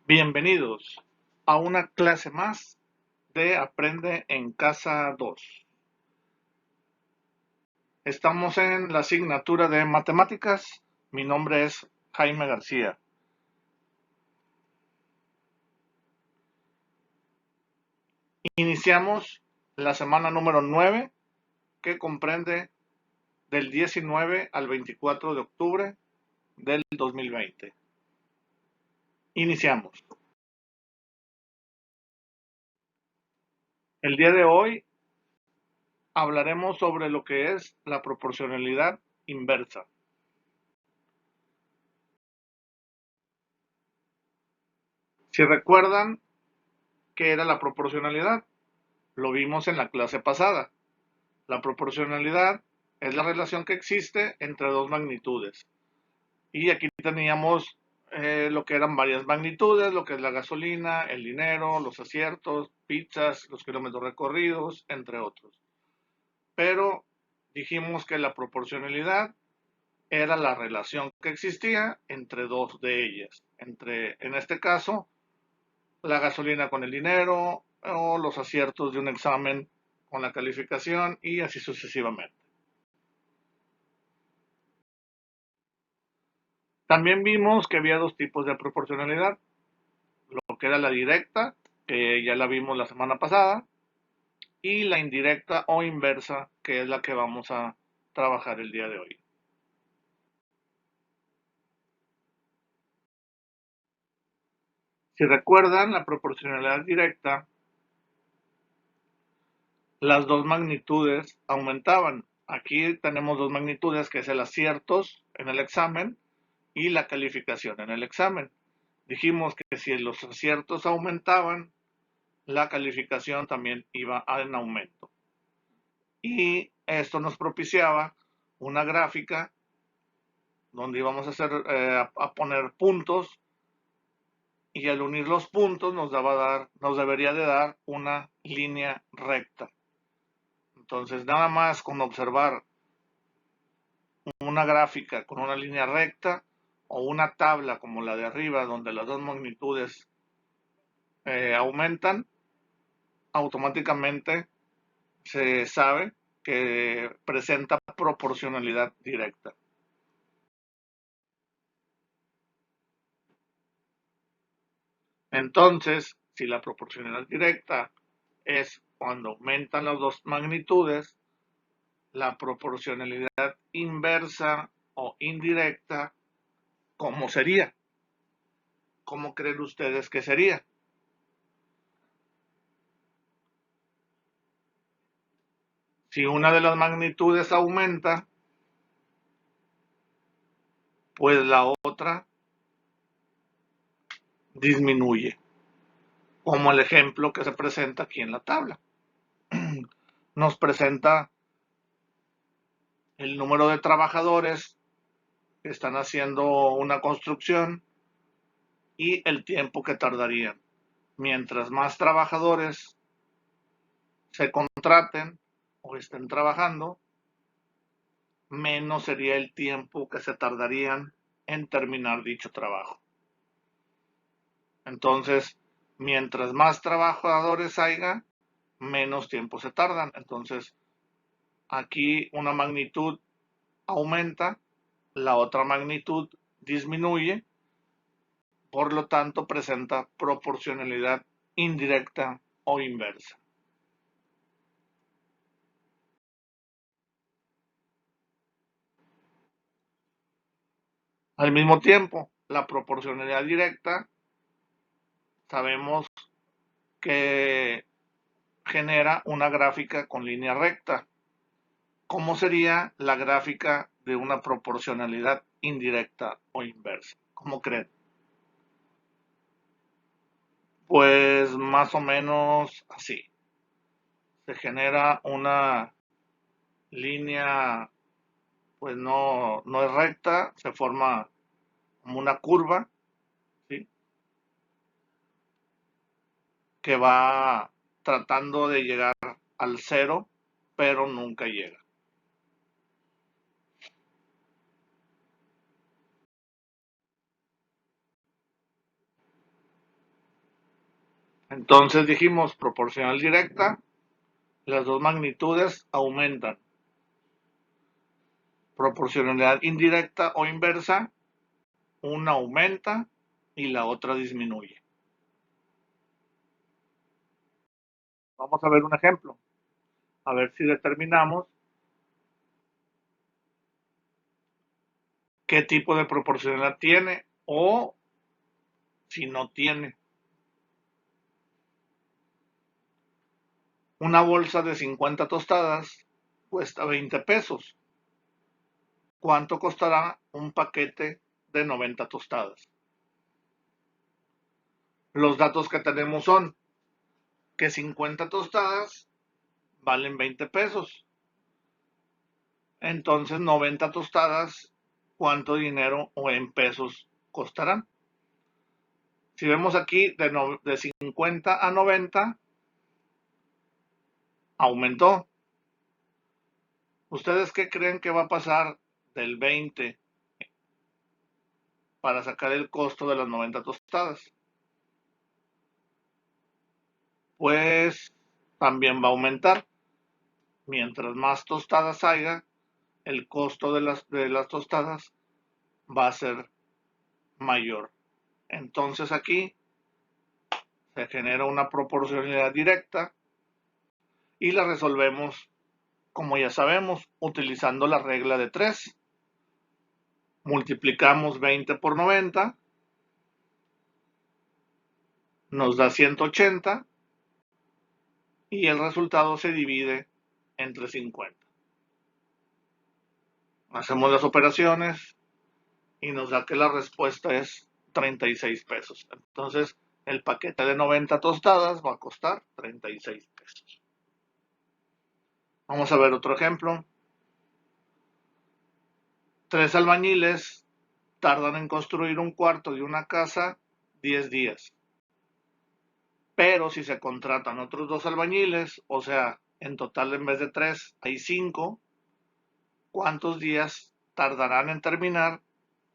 Bienvenidos a una clase más de Aprende en Casa 2. Estamos en la asignatura de matemáticas. Mi nombre es Jaime García. Iniciamos la semana número 9, que comprende del 19 al 24 de octubre del 2020. Iniciamos. El día de hoy hablaremos sobre lo que es la proporcionalidad inversa. Si recuerdan qué era la proporcionalidad, lo vimos en la clase pasada. La proporcionalidad es la relación que existe entre dos magnitudes. Y aquí teníamos lo que eran varias magnitudes, lo que es la gasolina, el dinero, los aciertos, pizzas, los kilómetros recorridos, entre otros. Pero dijimos que la proporcionalidad era la relación que existía entre dos de ellas. En este caso, la gasolina con el dinero o los aciertos de un examen con la calificación y así sucesivamente. También vimos que había dos tipos de proporcionalidad, lo que era la directa, que ya la vimos la semana pasada, y la indirecta o inversa, que es la que vamos a trabajar el día de hoy. Si recuerdan, la proporcionalidad directa, las dos magnitudes aumentaban. Aquí tenemos dos magnitudes, que es el aciertos en el examen y la calificación en el examen. Dijimos que si los aciertos aumentaban, la calificación también iba en aumento. Y esto nos propiciaba una gráfica donde íbamos a a poner puntos, y al unir los puntos nos debería de dar una línea recta. Entonces, nada más con observar una gráfica con una línea recta o una tabla como la de arriba, donde las dos magnitudes aumentan, automáticamente se sabe que presenta proporcionalidad directa. Entonces, si la proporcionalidad directa es cuando aumentan las dos magnitudes, la proporcionalidad inversa o indirecta, ¿cómo sería? ¿Cómo creen ustedes que sería? Si una de las magnitudes aumenta, pues la otra disminuye, como el ejemplo que se presenta aquí en la tabla. Nos presenta el número de trabajadores que están haciendo una construcción y el tiempo que tardarían. Mientras más trabajadores se contraten o estén trabajando, menos sería el tiempo que se tardarían en terminar dicho trabajo. Entonces, mientras más trabajadores haya, menos tiempo se tardan. Entonces, aquí una magnitud aumenta, la otra magnitud disminuye, por lo tanto presenta proporcionalidad indirecta o inversa. Al mismo tiempo, la proporcionalidad directa sabemos que genera una gráfica con línea recta. ¿Cómo sería la gráfica de una proporcionalidad indirecta o inversa? ¿Cómo creen? Pues más o menos así. Se genera una línea, pues no es recta, se forma como una curva, ¿sí? Que va tratando de llegar al cero, pero nunca llega. Entonces dijimos proporcional directa, las dos magnitudes aumentan. Proporcionalidad indirecta o inversa, una aumenta y la otra disminuye. Vamos a ver un ejemplo, a ver si determinamos qué tipo de proporcionalidad tiene o si no tiene. Una bolsa de 50 tostadas cuesta 20 pesos. ¿Cuánto costará un paquete de 90 tostadas? Los datos que tenemos son que 50 tostadas valen 20 pesos. Entonces 90 tostadas, ¿cuánto dinero o en pesos costarán? Si vemos aquí de 50 a 90, aumentó. ¿Ustedes qué creen que va a pasar del 20 para sacar el costo de las 90 tostadas? Pues también va a aumentar. Mientras más tostadas haya, el costo de las tostadas va a ser mayor. Entonces aquí se genera una proporcionalidad directa y la resolvemos, como ya sabemos, utilizando la regla de 3. Multiplicamos 20 por 90, nos da 180 y el resultado se divide entre 50. Hacemos las operaciones y nos da que la respuesta es 36 pesos. Entonces, el paquete de 90 tostadas va a costar 36 pesos. Vamos a ver otro ejemplo. 3 albañiles tardan en construir un cuarto de una casa 10 días. Pero si se contratan otros 2 albañiles, o sea, en total en vez de 3 hay 5, ¿cuántos días tardarán en terminar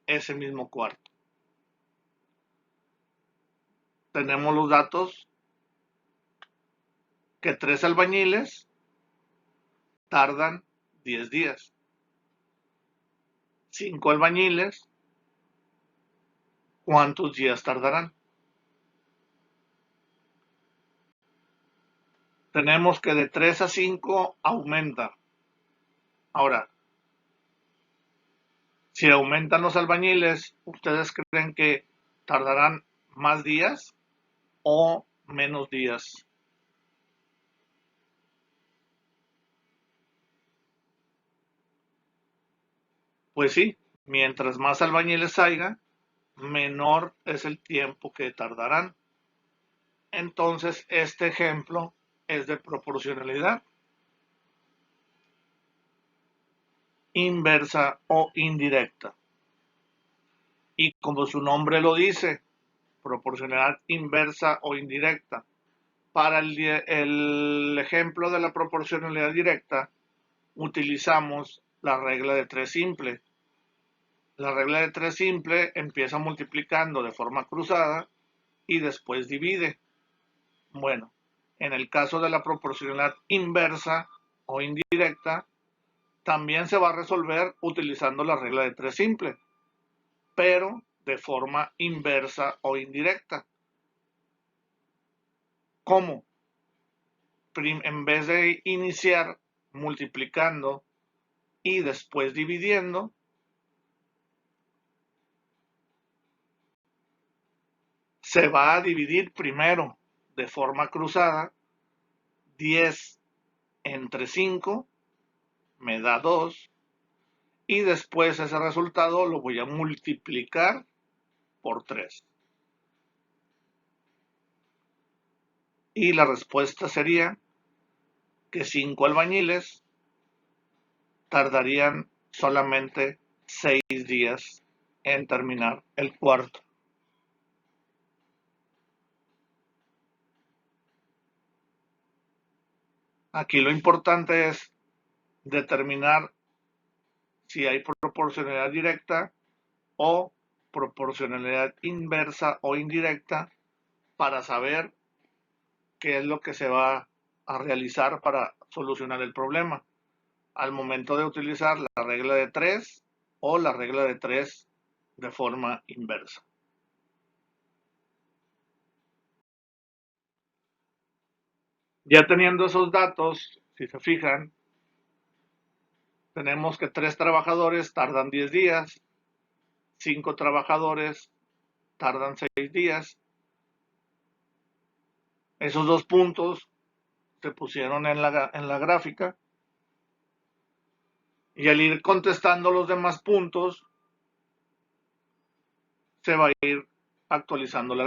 ese mismo cuarto? Tenemos los datos que 3 albañiles tardan 10 días. 5 albañiles, ¿cuántos días tardarán? Tenemos que de 3 a 5 aumenta. Ahora, si aumentan los albañiles, ¿ustedes creen que tardarán más días o menos días? Pues sí, mientras más albañiles haya, menor es el tiempo que tardarán. Entonces, este ejemplo es de proporcionalidad inversa o indirecta. Y como su nombre lo dice, proporcionalidad inversa o indirecta. Para el ejemplo de la proporcionalidad directa, utilizamos la regla de 3 simple. La regla de 3 simple empieza multiplicando de forma cruzada y después divide. Bueno, en el caso de la proporcionalidad inversa o indirecta, también se va a resolver utilizando la regla de 3 simple, pero de forma inversa o indirecta. ¿Cómo? En vez de iniciar multiplicando y después dividiendo, se va a dividir primero de forma cruzada. 10 entre 5 me da 2 y después ese resultado lo voy a multiplicar por 3. Y la respuesta sería que 5 albañiles tardarían solamente 6 días en terminar el cuarto. Aquí lo importante es determinar si hay proporcionalidad directa o proporcionalidad inversa o indirecta para saber qué es lo que se va a realizar para solucionar el problema al momento de utilizar la regla de 3 o la regla de 3 de forma inversa. Ya teniendo esos datos, si se fijan, tenemos que 3 trabajadores tardan 10 días, 5 trabajadores tardan 6 días. Esos dos puntos se pusieron en la gráfica y al ir contestando los demás puntos se va a ir actualizando la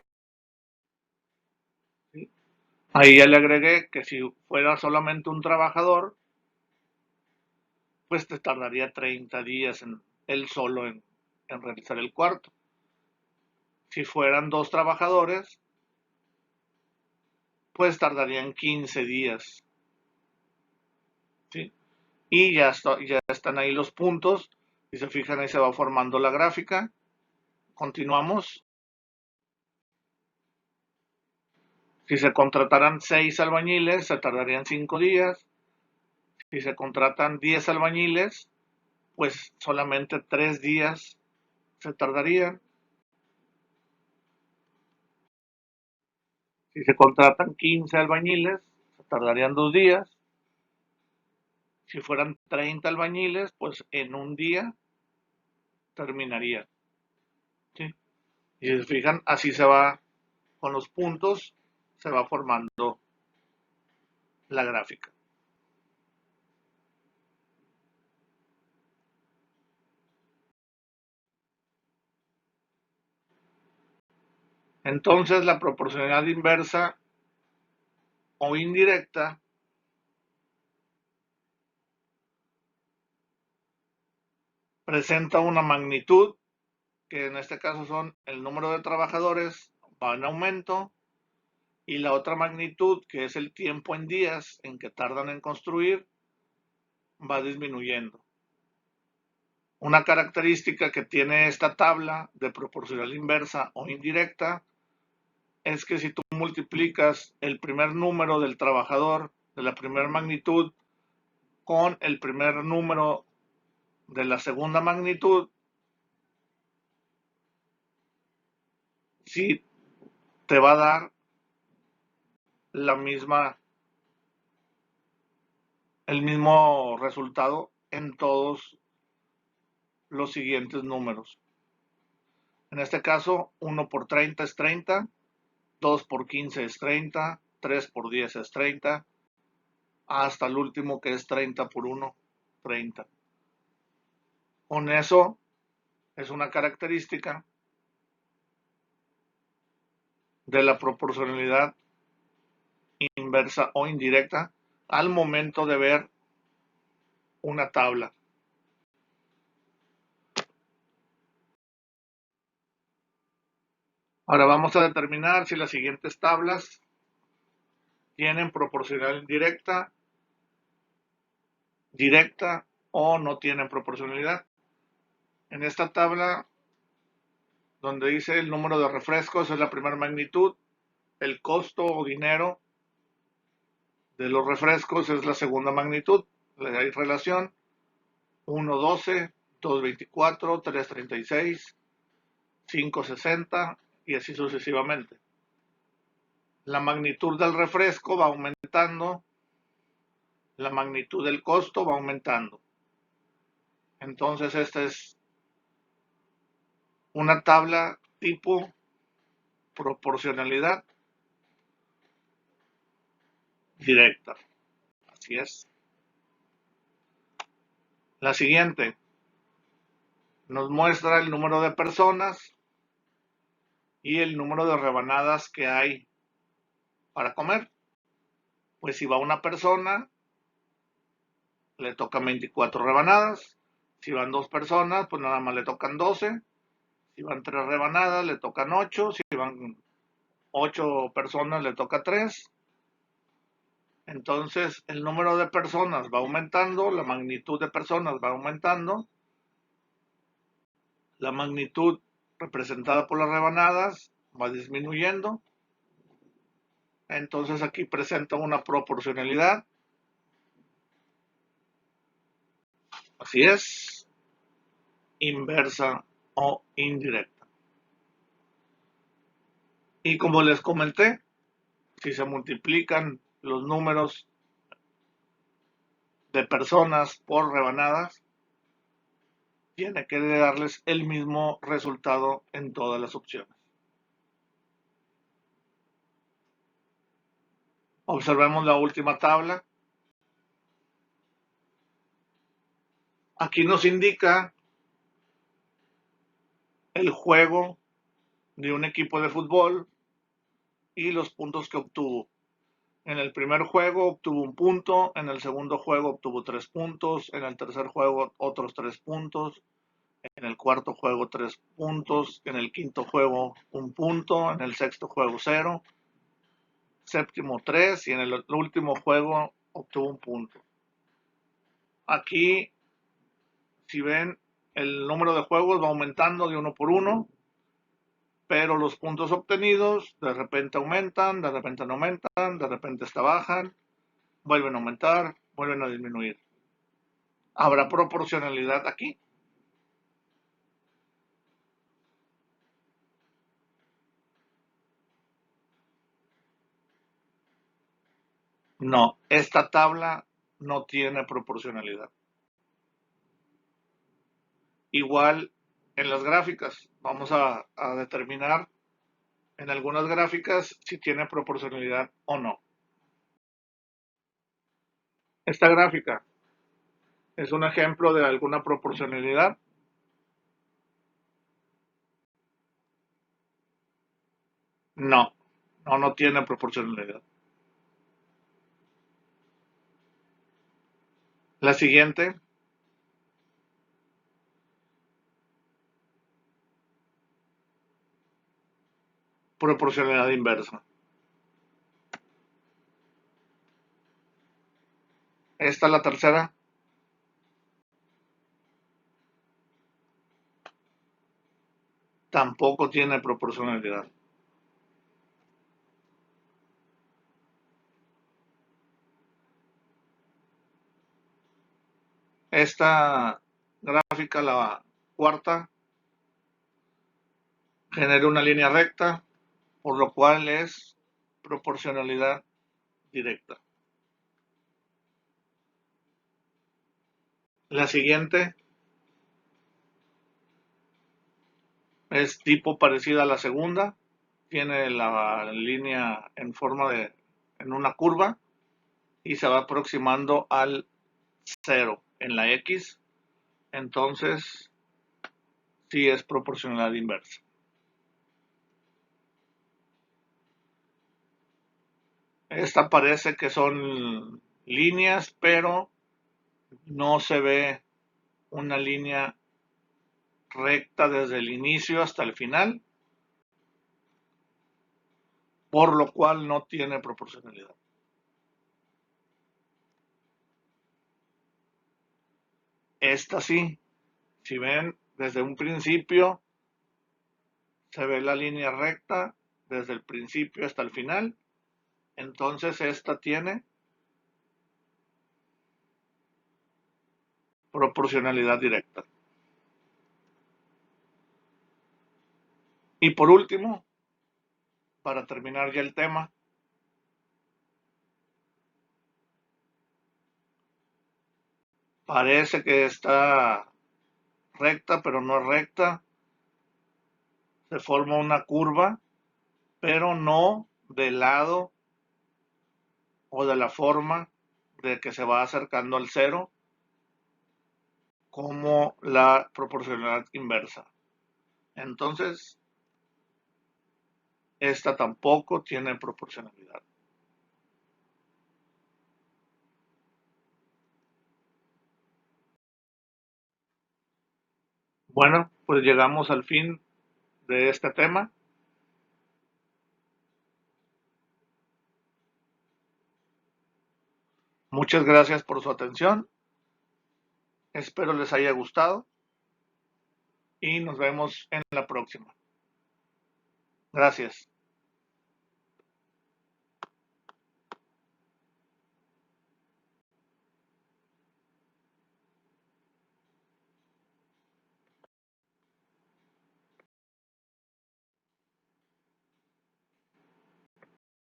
gráfica. Ahí ya le agregué que si fuera solamente un trabajador, pues te tardaría 30 días él solo en realizar el cuarto. Si fueran 2 trabajadores, pues tardarían 15 días. ¿Sí? Y ya están ahí los puntos. Si se fijan, ahí se va formando la gráfica. Continuamos. Si se contrataran 6 albañiles, se tardarían 5 días. Si se contratan 10 albañiles, pues solamente 3 días se tardarían. Si se contratan 15 albañiles, se tardarían 2 días. Si fueran 30 albañiles, pues en un día terminaría. ¿Sí? Y si se fijan, así se va con los puntos, se va formando la gráfica. Entonces la proporcionalidad inversa o indirecta presenta una magnitud, que en este caso son el número de trabajadores va en aumento, y la otra magnitud, que es el tiempo en días en que tardan en construir, va disminuyendo. Una característica que tiene esta tabla de proporcional inversa o indirecta es que si tú multiplicas el primer número del trabajador de la primera magnitud con el primer número de la segunda magnitud, sí te va a dar la misma, el mismo resultado en todos los siguientes números. En este caso, 1 por 30 es 30, 2 por 15 es 30, 3 por 10 es 30, hasta el último que es 30 por 1, 30. Con eso es una característica de la proporcionalidad inversa o indirecta al momento de ver una tabla. Ahora vamos a determinar si las siguientes tablas tienen proporcionalidad indirecta, directa o no tienen proporcionalidad. En esta tabla, donde dice el número de refrescos es la primera magnitud, el costo o dinero de los refrescos es la segunda magnitud. Hay relación 1.12, 2.24, 3.36, 5.60 y así sucesivamente. La magnitud del refresco va aumentando, la magnitud del costo va aumentando. Entonces esta es una tabla tipo proporcionalidad directa. Así es. La siguiente nos muestra el número de personas y el número de rebanadas que hay para comer. Pues si va una persona, le tocan 24 rebanadas. Si van dos personas, pues nada más le tocan 12. Si van tres rebanadas, le tocan 8. Si van 8 personas, le toca 3. Entonces, el número de personas va aumentando, la magnitud de personas va aumentando, la magnitud representada por las rebanadas va disminuyendo Entonces aquí presenta una proporcionalidad. Así es, inversa o indirecta. Y como les comenté, si se multiplican los números de personas por rebanadas, tiene que darles el mismo resultado en todas las opciones. Observemos la última tabla. Aquí nos indica el juego de un equipo de fútbol y los puntos que obtuvo. En el primer juego obtuvo un punto, en el segundo juego obtuvo 3 puntos, en el tercer juego otros 3 puntos, en el cuarto juego 3 puntos, en el quinto juego un punto, en el sexto juego 0, séptimo 3 y en el último juego obtuvo un punto. Aquí, si ven, el número de juegos va aumentando de uno por uno, pero los puntos obtenidos de repente aumentan, de repente no aumentan, de repente hasta bajan, vuelven a aumentar, vuelven a disminuir. ¿Habrá proporcionalidad aquí? No, esta tabla no tiene proporcionalidad. Igual en las gráficas, vamos a determinar en algunas gráficas si tiene proporcionalidad o no. Esta gráfica es un ejemplo de alguna proporcionalidad. No, no tiene proporcionalidad. La siguiente, proporcionalidad inversa. Esta es la tercera. Tampoco tiene proporcionalidad. Esta gráfica, la cuarta, genera una línea recta, por lo cual es proporcionalidad directa. La siguiente es tipo parecida a la segunda, tiene la línea en forma de, en una curva y se va aproximando al 0 en la X, entonces sí es proporcionalidad inversa. Esta parece que son líneas, pero no se ve una línea recta desde el inicio hasta el final, por lo cual no tiene proporcionalidad. Esta sí, si ven, desde un principio se ve la línea recta desde el principio hasta el final, entonces esta tiene proporcionalidad directa. Y por último, para terminar ya el tema, parece que está recta, pero no es recta. Se forma una curva, pero no del lado o de la forma de que se va acercando al cero, como la proporcionalidad inversa. Entonces, esta tampoco tiene proporcionalidad. Bueno, pues llegamos al fin de este tema. Muchas gracias por su atención. Espero les haya gustado y nos vemos en la próxima. Gracias.